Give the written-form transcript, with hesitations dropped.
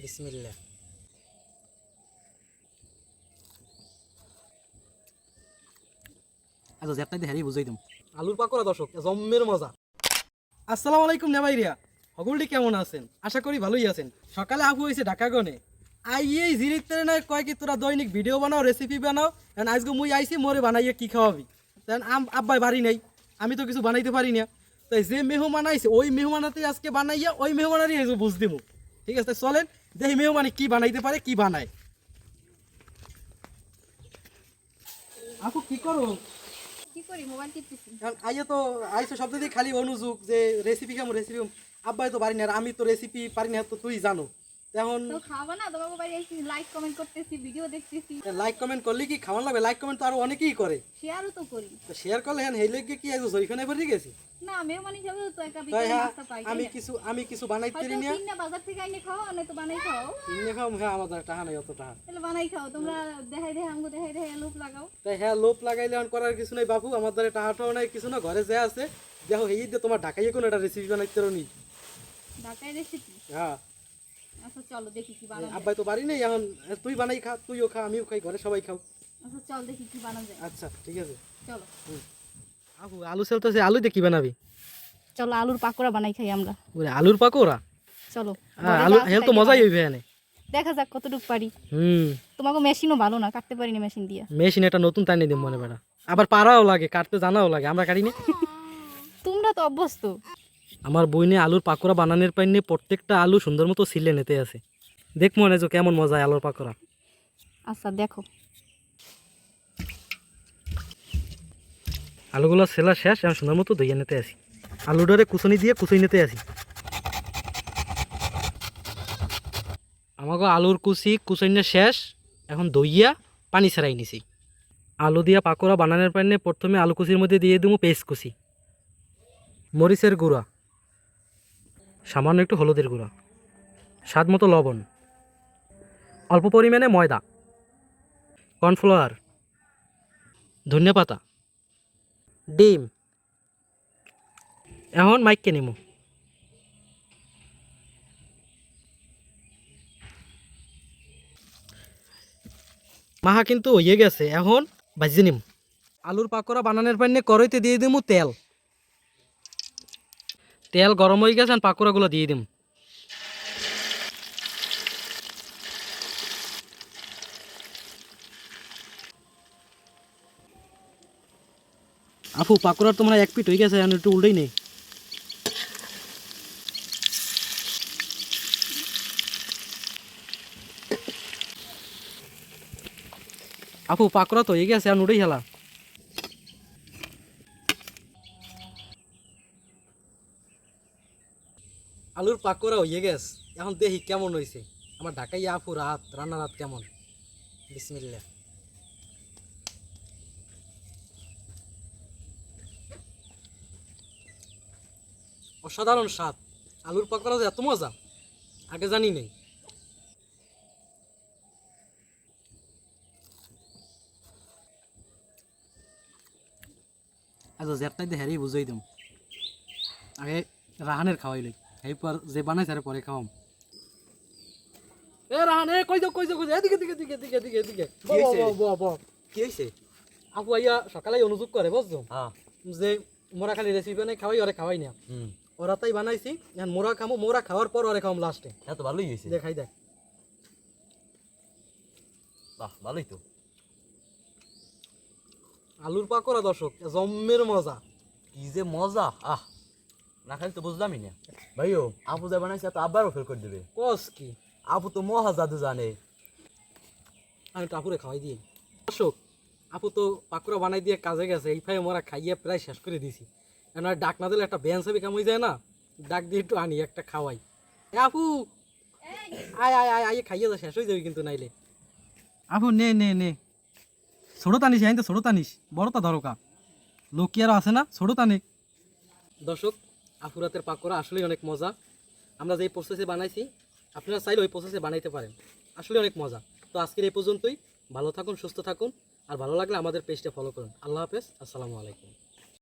বিসমিল্লাহ। আচ্ছা জ্যাপটা দিয়ে হারিয়ে বুঝাই দিম। আলুর পাকোড়া দর্শক জম্মের মজা। আসসালামু আলাইকুম নেবাইরিয়া, সকলটি কেমন আছেন? আশা করি ভালোই আছেন। সকালে আপু হয়েছে ঢাকা গনে এই জিরিতে না কয় কি তোরা দৈনিক ভিডিও বানাও, রেসিপি বানাও। আজকে মুই আইছি মোরে বানাইয়া কি খাওয়াবি। আব্বাই বাড়ি নাই, আমি তো কিছু বানাইতে পারি না। তাই যে মেহমান আইছে ওই মেহমানাতে আজকে বানাইয়া ওই মেহমানারই বুঝ দিব। ঠিক আছে, চলেন দেখি মেহমানে কি বানাইতে পারে, কি বানায়। আপু কি করো? কি করি, মোবাইল টিপতেছি। আইয়া তো আইসো শব্দ দিয়ে খালি অনুযোগ যে রেসিপি কেমন, রেসিপি আব্বাই তো পারি না, আর আমি তো রেসিপি পারি না, তো তুই জানো। এখন তো খাওয়া না, তোমাকে বাড়ি এসে লাইক কমেন্ট করতেছি, ভিডিও দেখতেছি। লাইক কমেন্ট করলে কি খাওয়ান লাগবে? লাইক কমেন্ট তো আরো অনেকেই করে, শেয়ারও তো করি। তো শেয়ার করলে হ্যাঁ হেলে কি আইসো জয়খানে ভরে গেছি। না মেহমান হিসাবে তো একটা তাই বিকেলে হ্যাঁ, নাস্তা পাই। আমি কিছু বানাইতে পারি হয়তো না। কিনা বাজার থেকে আইনে খাও, না তো বানাই খাও। কিনে খাও, হ্যাঁ আমাদের টাকা নাই অত টাকা। তাহলে বানাই খাও তোমরা, দেখাই দেখাই আমগো দেখাই দেখাই লোভ লাগাও। তাই হ্যাঁ লোভ লাগাইলে আর করার কিছু নাই বাবু, আমার দ্বারা টাকাটাও নাই কিছু না, ঘরে যা আছে দেখো এই যে তোমার ঢাকাইয়ে কোনো একটা রেসিপি বানাইতে পারো নি। ঢাকায় রেসিপি? হ্যাঁ আচ্ছা চলো দেখি কি বানানো যায়। আব্বাই তো পারি নাই, এখন তুই বানাই খা, তুইও খা আমিও খাই, ঘরে সবাই খাও। আচ্ছা চল দেখি কি বানানো যায়। আচ্ছা ঠিক আছে চলো আপু, আলু সেলতেছে, আলু দিয়ে কি বানাবি? চলো আলুর পাকোড়া বানাই খাই আমরা। ওরে আলুর পাকোড়া? চলো আলু হেল তো মজাই হইবে এনে। দেখা যাক কতটুকু পারি। হুম, তোমাকে মেশিনও ভালো না, কাটতে পারি না মেশিন দিয়ে। মেশিন একটা নতুন টাইনে দিম মনে বেড়া, আবার পারাও লাগে, কাটতে জানাও লাগে, আমরা কাটি না। তোমরা তো অভ্যস্ত। আমার বইনে আলুর পাকোড়া বানানোর পাইনে প্রত্যেকটা আলু সুন্দর মতো ছিলে নিতে আছে। দেখ মনে যে কেমন মজা আলুর পাকোড়া। আচ্ছা দেখো। আলুগুলো সেলা শেষ, আমি সুন্দর মতো ধুইয়ে নিতে আসি, আলুটারে কুচনি দিয়ে কুচি নিতে আসি। আমাকে আলুর কুচইনে শেষ, এখন দইয়া পানি ছাড়াই নিছি। আলু দিয়া পাকোড়া বানানোর পাইনে প্রথমে আলু কুচির মধ্যে দিয়ে দেবো পেস্ট কুচি, মরিচের গুঁড়া, সামান্য একটু হলুদের গুঁড়া, স্বাদ মতো লবণ, অল্প পরিমাণে ময়দা, কর্নফ্লাওয়ার, ধনিয়া পাতা, ডিম। এখন মাইককে নিমু। মাহা কিন্তু হয়ে গেছে, এখন ভাজি নিম। আলুর পাকোড়া বানানোর পাইনে কড়াইতে দিয়ে দিমু তেল। তেল গরম হয়ে গেছে, পাকোড়াগুলো দিয়ে দিম। আপু পাকোড়ার তো মানে এক পিট হয়ে গেছে, একটু উল্টেই নেই। আপু পাকোড়া তো হয়ে গেছে, উঠেই হেলা। আলুর পাকোড়া হয়ে গেছে, এখন দেখি কেমন হয়েছে। আমার ঢাকাই আপু রান্নার হাত কেমন। বিসমিল্লাহ। অসাধারণ স্বাদ, আলুর পাকোড়া যে এত মজা আগে জানি নেই। আচ্ছা জ্যাপটাই দিয়ে হেরেই বুঝাই দিম, আগে রাহানের খাওয়াই লই, এরপর যে বানাইছে আর পরে খাওয়াম। এ রাহান, এ কই যাও এদিকে দিকে দিকে দিকে দিকে দিকে কি হয়েছে? আপু আইয়া সকালে অনুযোগ করে বুঝছো, যে মোরা খালি রেসিপি বানাই খাওয়াই, ওরে খাওয়াই না। ওরা তাই বানাইছি, মোরা খামো, মোরা খাওয়ার পর ওরে খাওয়াম লাস্টে। হ্যাঁ তো ভালোই হয়েছে, দেখাই দেখ। বাহ ভালোই তো। আলুর পাকোড়া দর্শক জম্মের মজা। কি যে মজা, আহ না খালি তো বুঝলামই না। ভাইও আপু যা বানাইছে তো আবারও ফেল করে দেবে। কস কি? আপু তো মহা জাদু জানে। আমি তো আপুরে খাওয়াই দিই। দর্শক আপু তো পাকোড়া বানাই দিয়ে কাজে গেছে, এই ফাই মোরা খাইয়ে প্রায় শেষ করে দিছি। এখন আর ডাক না দিলে একটা ব্যান সাবি কামড় যায় না, ডাক দিয়ে একটু আনি একটা খাওয়াই। এ আপু আয় আয় আয় আয়, খাইয়ে যা, শেষ হয়ে যাবে কিন্তু নাইলে। আপু নে নে নে, ছোটো টানিস, আইন তো ছোটো টানিস, বড়টা ধরকা, লোক কি আরও আছে না, ছোটো টানে। দর্শক আপুর হাতের পাকোড়া আসলেই অনেক মজা। আমরা যেই প্রসেসে বানাইছি আপনারা চাইলে ওই প্রসেসে বানাইতে পারেন, আসলে অনেক মজা। তো আজকের এই পর্যন্তই, ভালো থাকুন, সুস্থ থাকুন, আর ভালো লাগলে আমাদের পেজটা ফলো করুন। আল্লাহ হাফেজ, আসসালামু আলাইকুম।